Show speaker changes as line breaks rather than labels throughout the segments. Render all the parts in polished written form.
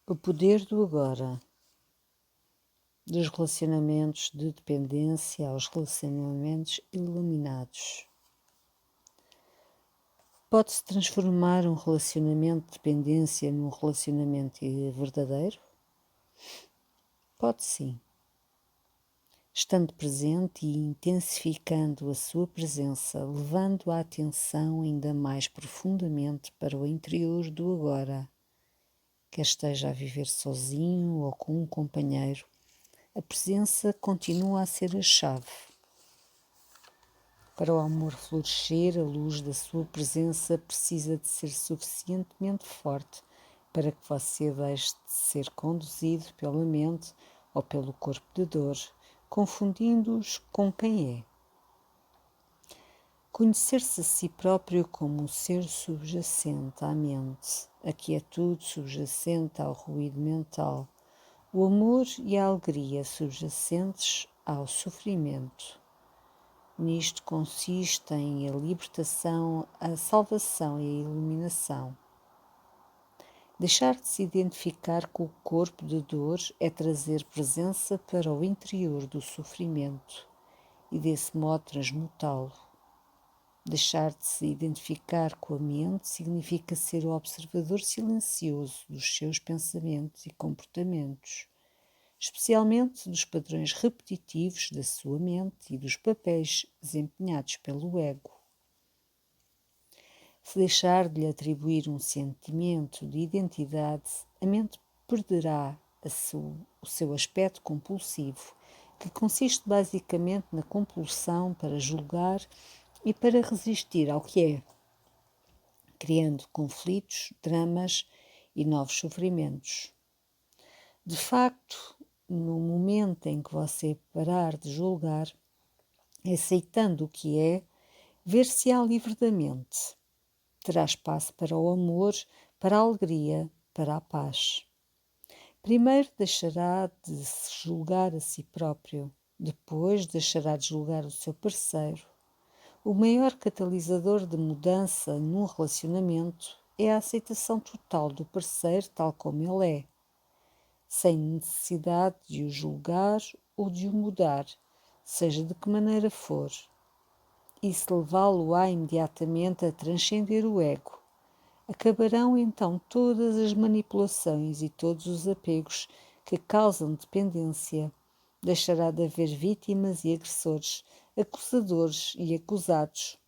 O poder do agora, dos relacionamentos de dependência aos relacionamentos iluminados. Pode-se transformar um relacionamento de dependência num relacionamento verdadeiro? Pode sim. Estando presente e intensificando a sua presença, levando a atenção ainda mais profundamente para o interior do agora, quer esteja a viver sozinho ou com um companheiro, a presença continua a ser a chave. Para o amor florescer, a luz da sua presença precisa de ser suficientemente forte para que você deixe de ser conduzido pela mente ou pelo corpo de dor, confundindo-os com quem é. Conhecer-se a si próprio como um ser subjacente à mente, a quietude subjacente ao ruído mental, o amor e a alegria subjacentes ao sofrimento. Nisto consistem a libertação, a salvação e a iluminação. Deixar de se identificar com o corpo de dor é trazer presença para o interior do sofrimento e desse modo transmutá-lo. Deixar de se identificar com a mente significa ser o observador silencioso dos seus pensamentos e comportamentos, especialmente dos padrões repetitivos da sua mente e dos papéis desempenhados pelo ego. Se deixar de lhe atribuir um sentimento de identidade, a mente perderá o seu aspecto compulsivo, que consiste basicamente na compulsão para julgar e para resistir ao que é, criando conflitos, dramas e novos sofrimentos. De facto, no momento em que você parar de julgar, aceitando o que é, ver-se-á livre da mente. Terá espaço para o amor, para a alegria, para a paz. Primeiro deixará de se julgar a si próprio, depois deixará de julgar o seu parceiro. O maior catalisador de mudança num relacionamento é a aceitação total do parceiro tal como ele é, sem necessidade de o julgar ou de o mudar, seja de que maneira for. E se levá-lo-á imediatamente a transcender o ego, acabarão então todas as manipulações e todos os apegos que causam dependência. Deixará de haver vítimas e agressores, acusadores e acusados.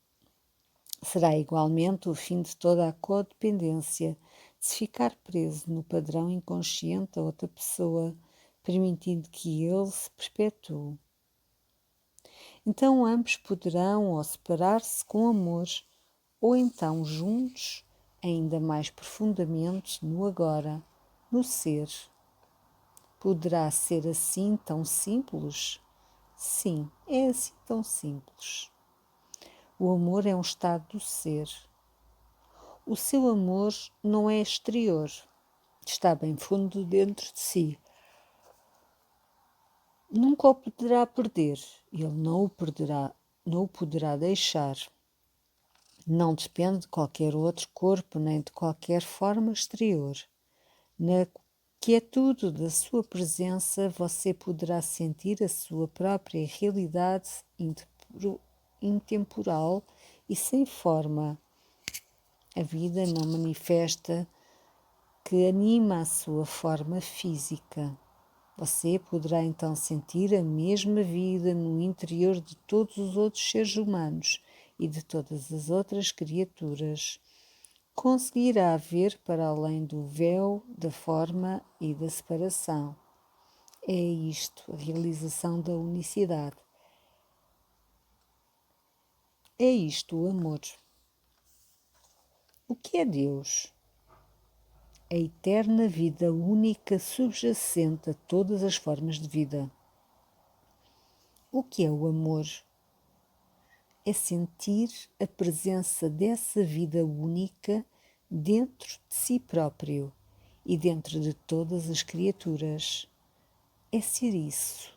Será igualmente o fim de toda a codependência, de se ficar preso no padrão inconsciente da outra pessoa, permitindo que ele se perpetue. Então ambos poderão ou separar-se com amor, ou então juntos, ainda mais profundamente no agora, no ser. Poderá ser assim tão simples? Sim, é assim tão simples. O amor é um estado do ser. O seu amor não é exterior, está bem fundo dentro de si. Nunca o poderá perder, ele não o poderá deixar. Não depende de qualquer outro corpo nem de qualquer forma exterior. Na quietude da sua presença, você poderá sentir a sua própria realidade intemporal e sem forma. A vida não manifesta que anima a sua forma física. Você poderá então sentir a mesma vida no interior de todos os outros seres humanos e de todas as outras criaturas. Conseguirá ver para além do véu da forma e da separação. É isto, a realização da unicidade. É isto o amor. O que é Deus? A eterna vida única subjacente a todas as formas de vida. O que é o amor? É sentir a presença dessa vida única dentro de si próprio e dentro de todas as criaturas. É ser isso.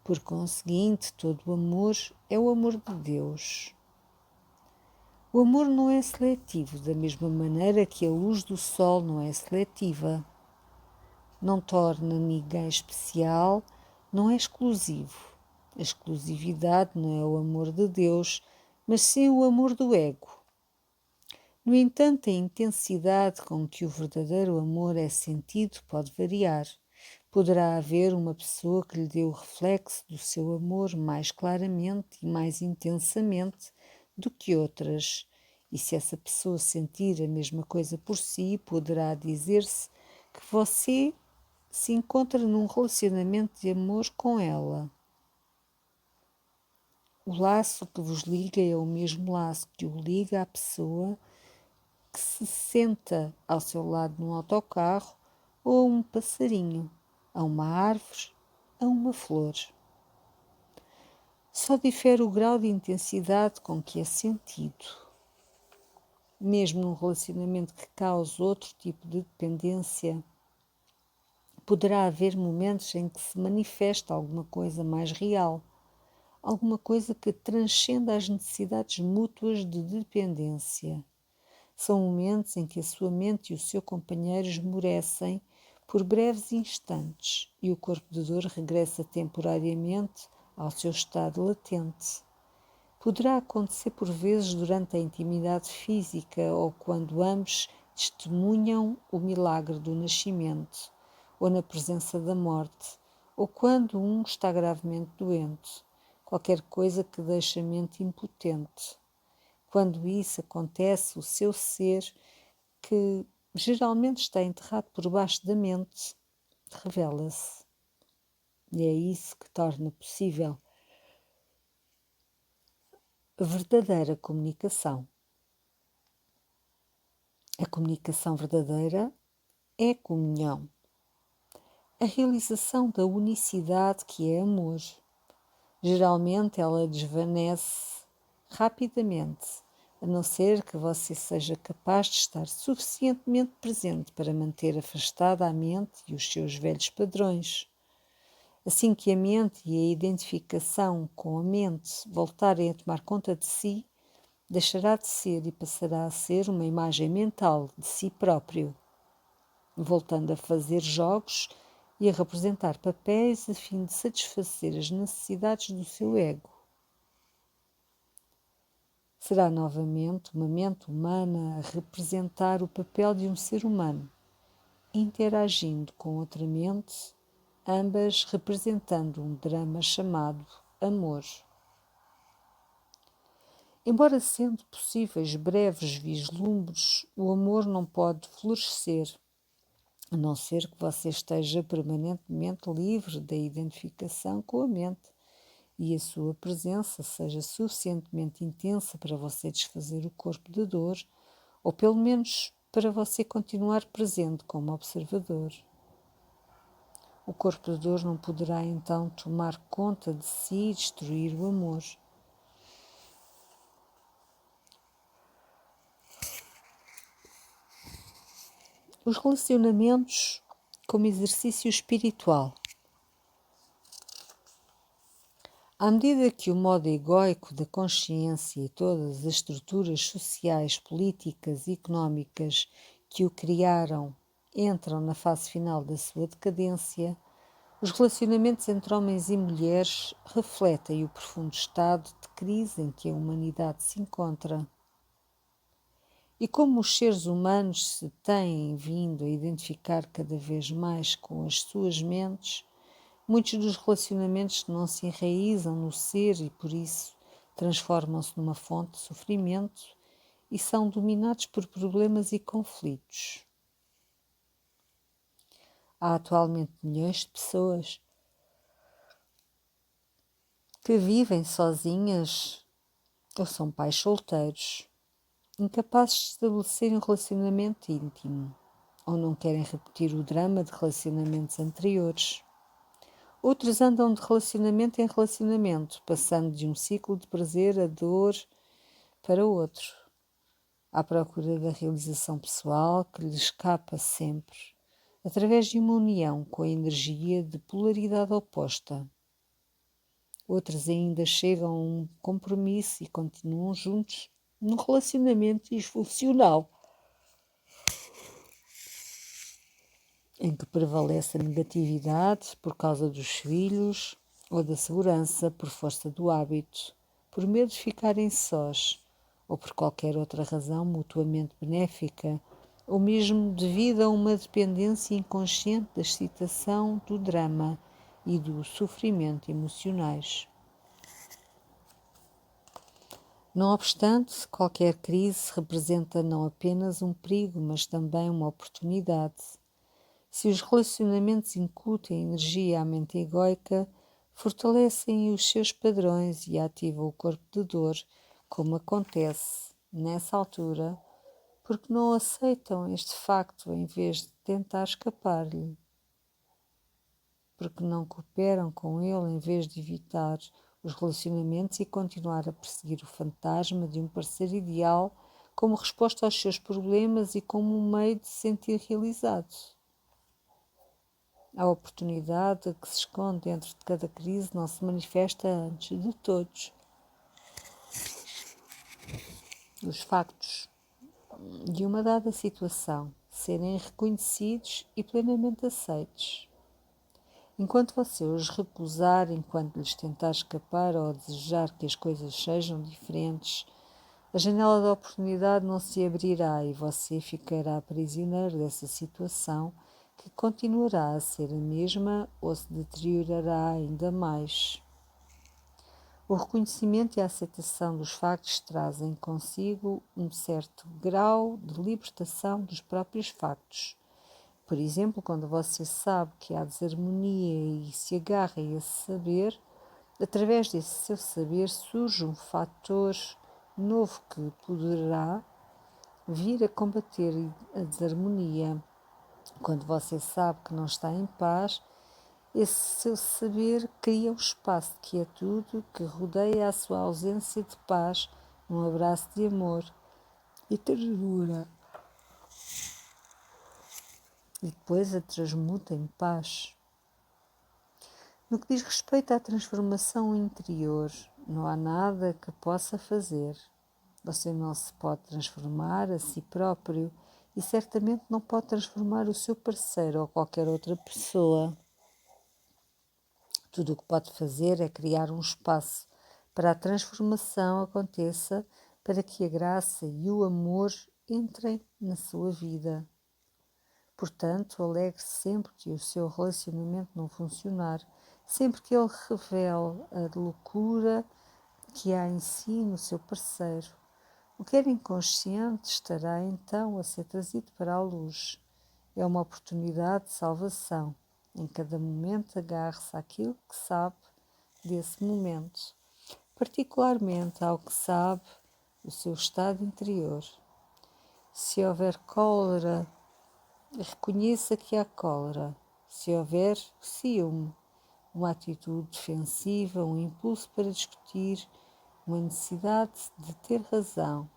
Por conseguinte, todo o amor é o amor de Deus. O amor não é seletivo, da mesma maneira que a luz do sol não é seletiva. não torna ninguém especial, não é exclusivo. A exclusividade não é o amor de Deus, mas sim o amor do ego. No entanto, a intensidade com que o verdadeiro amor é sentido pode variar. Poderá haver uma pessoa que lhe dê o reflexo do seu amor mais claramente e mais intensamente do que outras. E se essa pessoa sentir a mesma coisa por si, poderá dizer-se que você se encontra num relacionamento de amor com ela. O laço que vos liga é o mesmo laço que o liga à pessoa que se senta ao seu lado num autocarro ou a um passarinho, a uma árvore, a uma flor. Só difere o grau de intensidade com que é sentido. Mesmo num relacionamento que cause outro tipo de dependência, poderá haver momentos em que se manifesta alguma coisa mais real, alguma coisa que transcenda as necessidades mútuas de dependência. São momentos em que a sua mente e o seu companheiro esmorecem por breves instantes e o corpo de dor regressa temporariamente ao seu estado latente. Poderá acontecer por vezes durante a intimidade física ou quando ambos testemunham o milagre do nascimento, ou na presença da morte, ou quando um está gravemente doente, qualquer coisa que deixe a mente impotente. Quando isso acontece, o seu ser, que geralmente está enterrado por baixo da mente, revela-se. E é isso que torna possível a verdadeira comunicação. A comunicação verdadeira é comunhão. A realização da unicidade que é amor. Geralmente ela desvanece rapidamente, a não ser que você seja capaz de estar suficientemente presente para manter afastada a mente e os seus velhos padrões. Assim que a mente e a identificação com a mente voltarem a tomar conta de si, deixará de ser e passará a ser uma imagem mental de si próprio, voltando a fazer jogos e a representar papéis a fim de satisfazer as necessidades do seu ego. Será novamente uma mente humana a representar o papel de um ser humano, interagindo com outra mente, ambas representando um drama chamado amor. Embora sendo possíveis breves vislumbres, o amor não pode florescer, a não ser que você esteja permanentemente livre da identificação com a mente e a sua presença seja suficientemente intensa para você desfazer o corpo de dor, ou pelo menos para você continuar presente como observador. O corpo de dor não poderá então tomar conta de si e destruir o amor. Os relacionamentos como exercício espiritual. À medida que o modo egóico da consciência e todas as estruturas sociais, políticas e económicas que o criaram entram na fase final da sua decadência, os relacionamentos entre homens e mulheres refletem o profundo estado de crise em que a humanidade se encontra. E como os seres humanos se têm vindo a identificar cada vez mais com as suas mentes, muitos dos relacionamentos não se enraizam no ser e, por isso, transformam-se numa fonte de sofrimento e são dominados por problemas e conflitos. Há atualmente milhões de pessoas que vivem sozinhas ou são pais solteiros, incapazes de estabelecer um relacionamento íntimo, ou não querem repetir o drama de relacionamentos anteriores. Outros andam de relacionamento em relacionamento, passando de um ciclo de prazer a dor para outro, à procura da realização pessoal que lhes escapa sempre, através de uma união com a energia de polaridade oposta. Outros ainda chegam a um compromisso e continuam juntos num relacionamento disfuncional. em que prevalece a negatividade por causa dos filhos ou da segurança por força do hábito, por medo de ficarem sós ou por qualquer outra razão mutuamente benéfica, ou mesmo devido a uma dependência inconsciente da excitação do drama e do sofrimento emocionais. Não obstante, qualquer crise representa não apenas um perigo, mas também uma oportunidade. Se os relacionamentos incutem energia à mente egoica, fortalecem os seus padrões e ativam o corpo de dor, como acontece nessa altura, porque não aceitam este facto em vez de tentar escapar-lhe, porque não cooperam com ele em vez de evitar os relacionamentos e continuar a perseguir o fantasma de um parceiro ideal como resposta aos seus problemas e como um meio de se sentir realizado. A oportunidade que se esconde dentro de cada crise não se manifesta antes de todos. Os factos de uma dada situação serem reconhecidos e plenamente aceitos. Enquanto você os recusar, enquanto lhes tentar escapar ou desejar que as coisas sejam diferentes, a janela da oportunidade não se abrirá e você ficará prisioneiro dessa situação que continuará a ser a mesma ou se deteriorará ainda mais. O reconhecimento e a aceitação dos factos trazem consigo um certo grau de libertação dos próprios factos. Por exemplo, quando você sabe que há desarmonia e se agarra a esse saber, através desse seu saber surge um fator novo que poderá vir a combater a desarmonia. Quando você sabe que não está em paz, esse seu saber cria um espaço de quietude que rodeia a sua ausência de paz num abraço de amor e ternura e depois a transmuta em paz. No que diz respeito à transformação interior, não há nada que possa fazer. Você não se pode transformar a si próprio e certamente não pode transformar o seu parceiro ou qualquer outra pessoa. Tudo o que pode fazer é criar um espaço para a transformação aconteça, para que a graça e o amor entrem na sua vida. Portanto, alegre-se sempre que o seu relacionamento não funcionar, sempre que ele revele a loucura que há em si no seu parceiro. O que era inconsciente estará então a ser trazido para a luz. É uma oportunidade de salvação. Em cada momento agarre-se àquilo que sabe desse momento, particularmente ao que sabe do seu estado interior. Se houver cólera, reconheça que há cólera. Se houver ciúme, uma atitude defensiva, um impulso para discutir, uma necessidade de ter razão,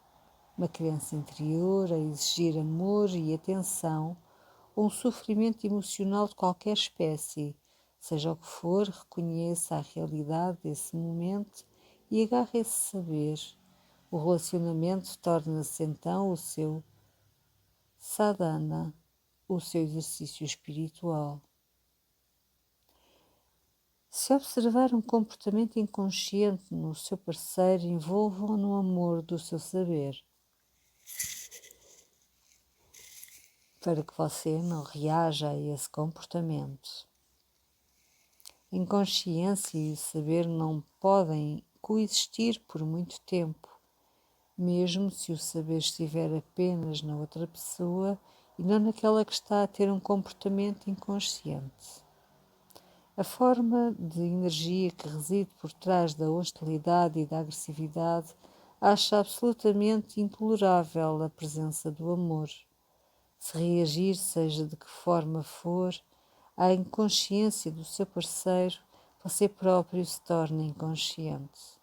uma criança interior a exigir amor e atenção, ou um sofrimento emocional de qualquer espécie, seja o que for, reconheça a realidade desse momento e agarre esse saber. O relacionamento torna-se então o seu sadhana, o seu exercício espiritual. Se observar um comportamento inconsciente no seu parceiro, envolva-o no amor do seu saber, para que você não reaja a esse comportamento. A inconsciência e o saber não podem coexistir por muito tempo, mesmo se o saber estiver apenas na outra pessoa e não naquela que está a ter um comportamento inconsciente. A forma de energia que reside por trás da hostilidade e da agressividade acha absolutamente intolerável a presença do amor. Se reagir, seja de que forma for, à inconsciência do seu parceiro, você próprio se torna inconsciente.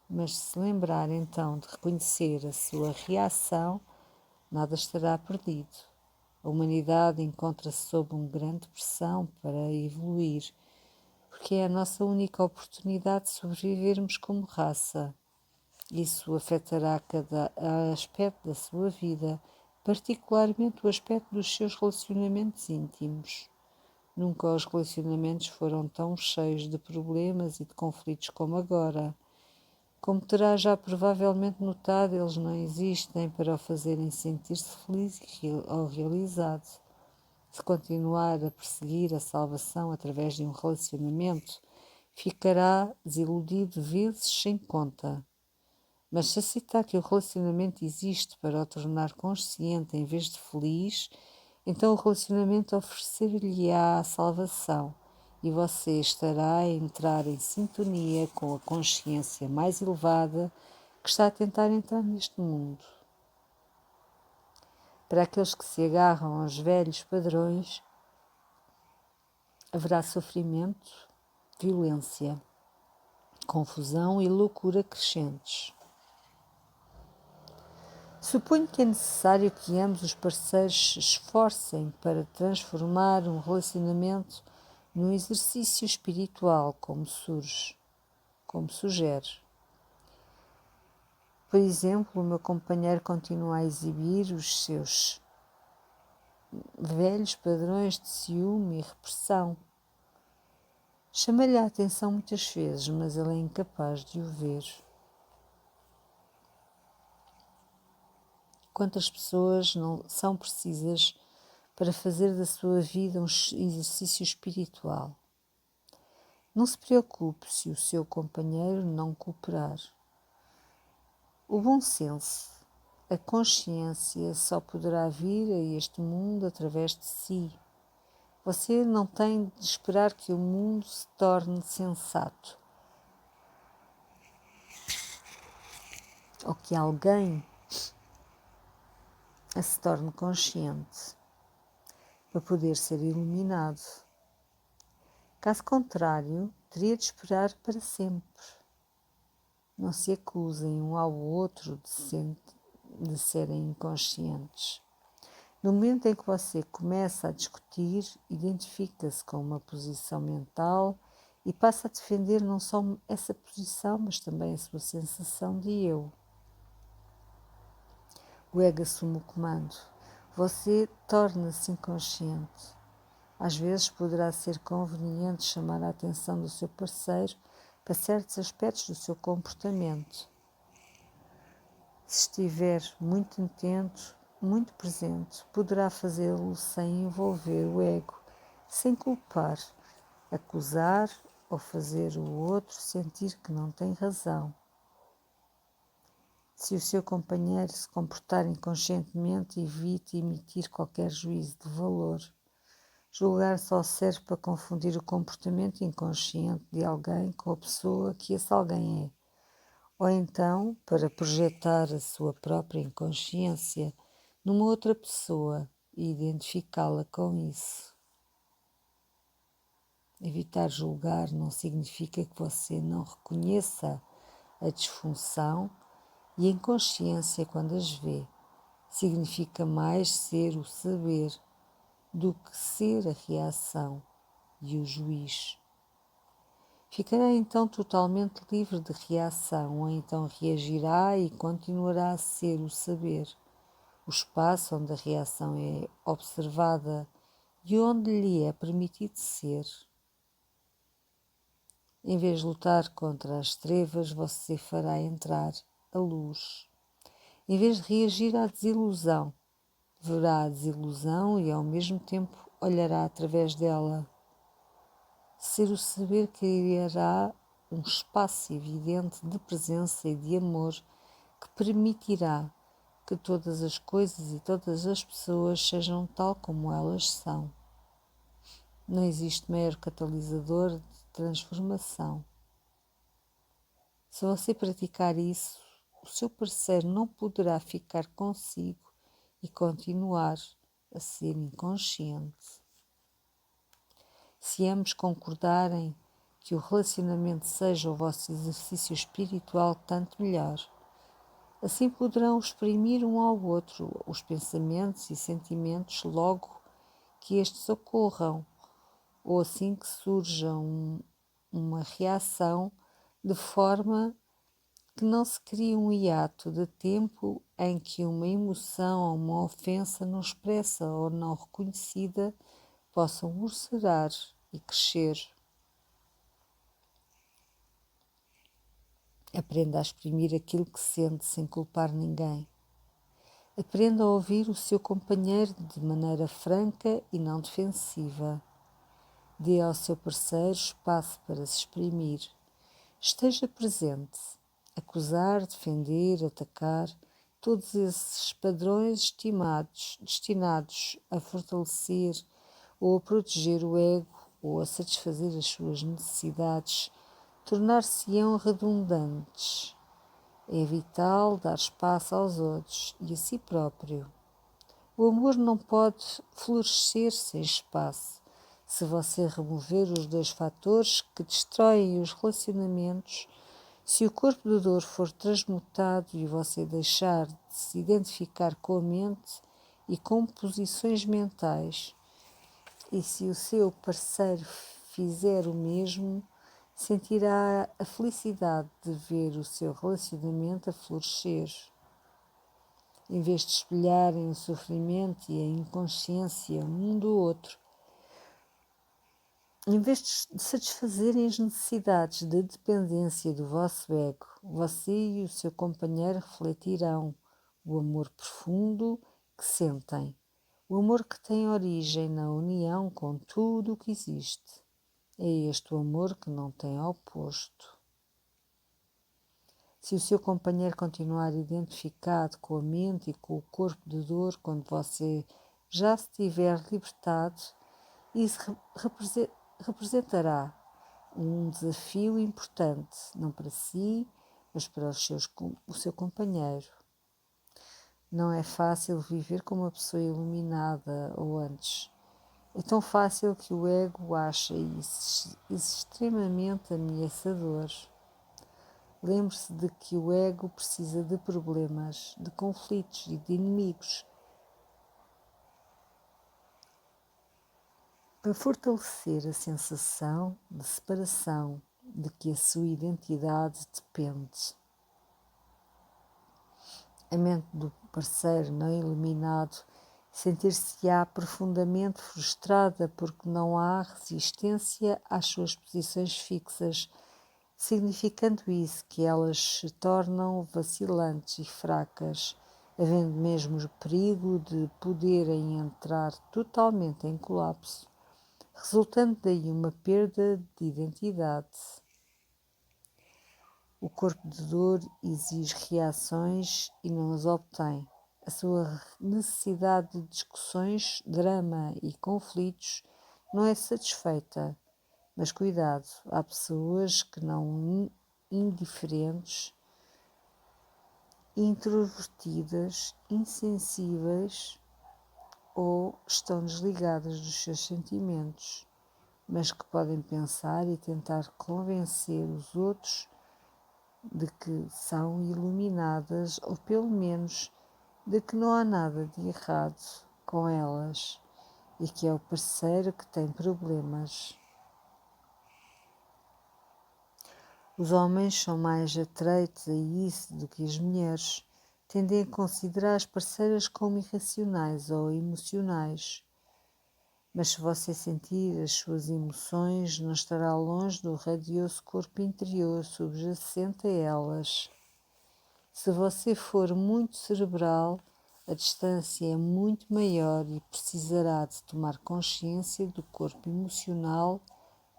Mas se lembrar então de reconhecer a sua reação, nada estará perdido. A humanidade encontra-se sob uma grande pressão para evoluir, porque é a nossa única oportunidade de sobrevivermos como raça. Isso afetará cada aspecto da sua vida, particularmente o aspecto dos seus relacionamentos íntimos. Nunca os relacionamentos foram tão cheios de problemas e de conflitos como agora. Como terá já provavelmente notado, eles não existem para o fazerem sentir-se feliz ou realizado. Se continuar a perseguir a salvação através de um relacionamento, ficará desiludido vezes sem conta. Mas se aceitar que o relacionamento existe para o tornar consciente em vez de feliz, então o relacionamento oferecer-lhe-á a salvação e você estará a entrar em sintonia com a consciência mais elevada que está a tentar entrar neste mundo. Para aqueles que se agarram aos velhos padrões, haverá sofrimento, violência, confusão e loucura crescentes. Suponho que é necessário que ambos os parceiros se esforcem para transformar um relacionamento num exercício espiritual, como sugere. Por exemplo, o meu companheiro continua a exibir os seus velhos padrões de ciúme e repressão. Chama-lhe a atenção muitas vezes, mas ele é incapaz de o ver. Quantas pessoas não são precisas para fazer da sua vida um exercício espiritual? Não se preocupe se o seu companheiro não cooperar. O bom senso, a consciência só poderá vir a este mundo através de si. Você não tem de esperar que o mundo se torne sensato ou que alguém se torne consciente para poder ser iluminado. Caso contrário, teria de esperar para sempre. Não se acusem um ao outro de serem inconscientes. No momento em que você começa a discutir, identifica-se com uma posição mental e passa a defender não só essa posição, mas também a sua sensação de eu. O ego assume o comando. Você torna-se inconsciente. Às vezes poderá ser conveniente chamar a atenção do seu parceiro para certos aspectos do seu comportamento. Se estiver muito atento, muito presente, poderá fazê-lo sem envolver o ego, sem culpar, acusar ou fazer o outro sentir que não tem razão. Se o seu companheiro se comportar inconscientemente, evite emitir qualquer juízo de valor. Julgar só serve para confundir o comportamento inconsciente de alguém com a pessoa que esse alguém é, ou então para projetar a sua própria inconsciência numa outra pessoa e identificá-la com isso. Evitar julgar não significa que você não reconheça a disfunção e a inconsciência quando as vê. Significa mais ser o saber do que ser a reação e o juiz. Ficará então totalmente livre de reação, ou então reagirá e continuará a ser o saber, o espaço onde a reação é observada e onde lhe é permitido ser. Em vez de lutar contra as trevas, você fará entrar a luz. Em vez de reagir à desilusão, verá a desilusão e ao mesmo tempo olhará através dela. Ser o saber criará um espaço evidente de presença e de amor que permitirá que todas as coisas e todas as pessoas sejam tal como elas são. Não existe maior catalisador de transformação. Se você praticar isso, o seu parceiro não poderá ficar consigo e continuar a ser inconsciente. Se ambos concordarem que o relacionamento seja o vosso exercício espiritual, tanto melhor. Assim poderão exprimir um ao outro os pensamentos e sentimentos logo que estes ocorram, ou assim que surja uma reação, de forma que não se crie um hiato de tempo em que uma emoção ou uma ofensa não expressa ou não reconhecida possam ulcerar e crescer. Aprenda a exprimir aquilo que sente sem culpar ninguém. Aprenda a ouvir o seu companheiro de maneira franca e não defensiva. Dê ao seu parceiro espaço para se exprimir. Esteja presente. Acusar, defender, atacar, todos esses padrões destinados a fortalecer ou a proteger o ego ou a satisfazer as suas necessidades, tornar-se-ão redundantes. É vital dar espaço aos outros e a si próprio. O amor não pode florescer sem espaço. Se você remover os dois fatores que destroem os relacionamentos, se o corpo de dor for transmutado e você deixar de se identificar com a mente e com posições mentais, e se o seu parceiro fizer o mesmo, sentirá a felicidade de ver o seu relacionamento a florescer. Em vez de espelharem o sofrimento e a inconsciência um do outro, em vez de satisfazerem as necessidades de dependência do vosso ego, você e o seu companheiro refletirão o amor profundo que sentem, o amor que tem origem na união com tudo o que existe. É este o amor que não tem oposto. Se o seu companheiro continuar identificado com a mente e com o corpo de dor quando você já se tiver libertado, isso representará um desafio importante, não para si, mas para o seu companheiro. Não é fácil viver com uma pessoa iluminada, ou antes. É tão fácil que o ego acha isso extremamente ameaçador. Lembre-se de que o ego precisa de problemas, de conflitos e de inimigos para fortalecer a sensação de separação, de que a sua identidade depende. A mente do parceiro não iluminado sentir-se-á profundamente frustrada porque não há resistência às suas posições fixas, significando isso que elas se tornam vacilantes e fracas, havendo mesmo o perigo de poderem entrar totalmente em colapso, resultando daí uma perda de identidade. O corpo de dor exige reações e não as obtém. A sua necessidade de discussões, drama e conflitos não é satisfeita. Mas cuidado, há pessoas que não indiferentes, introvertidas, insensíveis ou estão desligadas dos seus sentimentos, mas que podem pensar e tentar convencer os outros de que são iluminadas ou pelo menos de que não há nada de errado com elas e que é o parceiro que tem problemas. Os homens são mais atreitos a isso do que as mulheres. Tendem a considerar as parceiras como irracionais ou emocionais. Mas se você sentir as suas emoções, não estará longe do radioso corpo interior subjacente a elas. Se você for muito cerebral, a distância é muito maior e precisará de tomar consciência do corpo emocional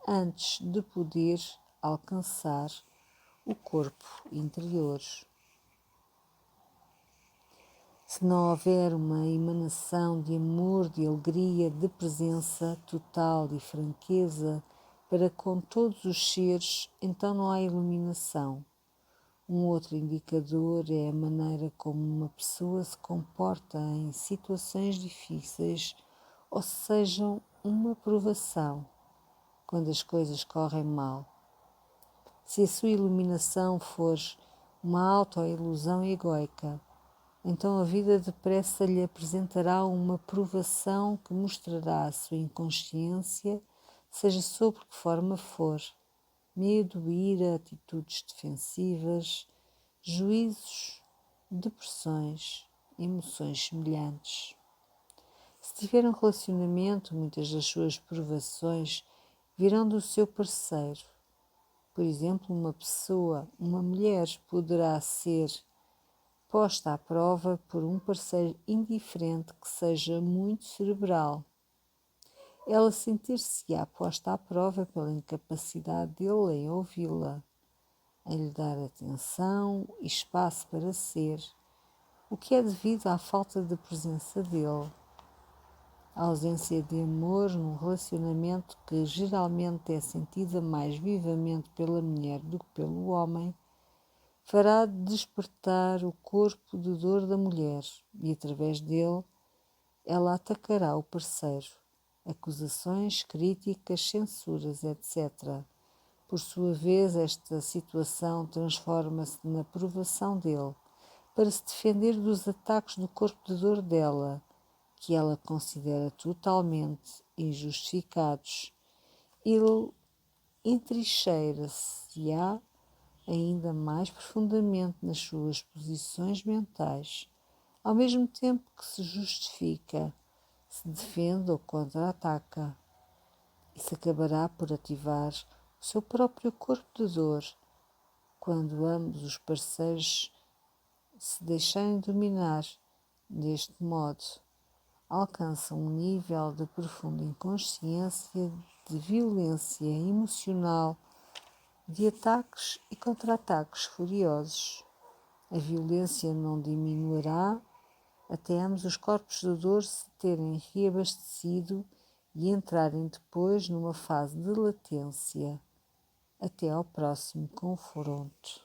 antes de poder alcançar o corpo interior. Se não houver uma emanação de amor, de alegria, de presença total e franqueza para com todos os seres, então não há iluminação. Um outro indicador é a maneira como uma pessoa se comporta em situações difíceis, ou sejam uma provação, quando as coisas correm mal. Se a sua iluminação for uma autoilusão egoica, então a vida depressa lhe apresentará uma provação que mostrará a sua inconsciência, seja sobre que forma for, medo, ira, atitudes defensivas, juízos, depressões, emoções semelhantes. Se tiver um relacionamento, muitas das suas provações virão do seu parceiro. Por exemplo, uma mulher poderá ser posta à prova por um parceiro indiferente que seja muito cerebral. Ela sentir-se-á posta à prova pela incapacidade dele em ouvi-la, em lhe dar atenção e espaço para ser, o que é devido à falta de presença dele. A ausência de amor num relacionamento que geralmente é sentida mais vivamente pela mulher do que pelo homem, fará despertar o corpo de dor da mulher e, através dele, ela atacará o parceiro. Acusações, críticas, censuras, etc. Por sua vez, esta situação transforma-se na provação dele, para se defender dos ataques do corpo de dor dela, que ela considera totalmente injustificados. Ele entrincheira-se-á ainda mais profundamente nas suas posições mentais, ao mesmo tempo que se justifica, se defende ou contra-ataca. Isso acabará por ativar o seu próprio corpo de dor, quando ambos os parceiros se deixarem dominar deste modo, alcançam um nível de profunda inconsciência, de violência emocional, de ataques e contra-ataques furiosos. A violência não diminuirá até ambos os corpos de dor se terem reabastecido e entrarem depois numa fase de latência, até ao próximo confronto.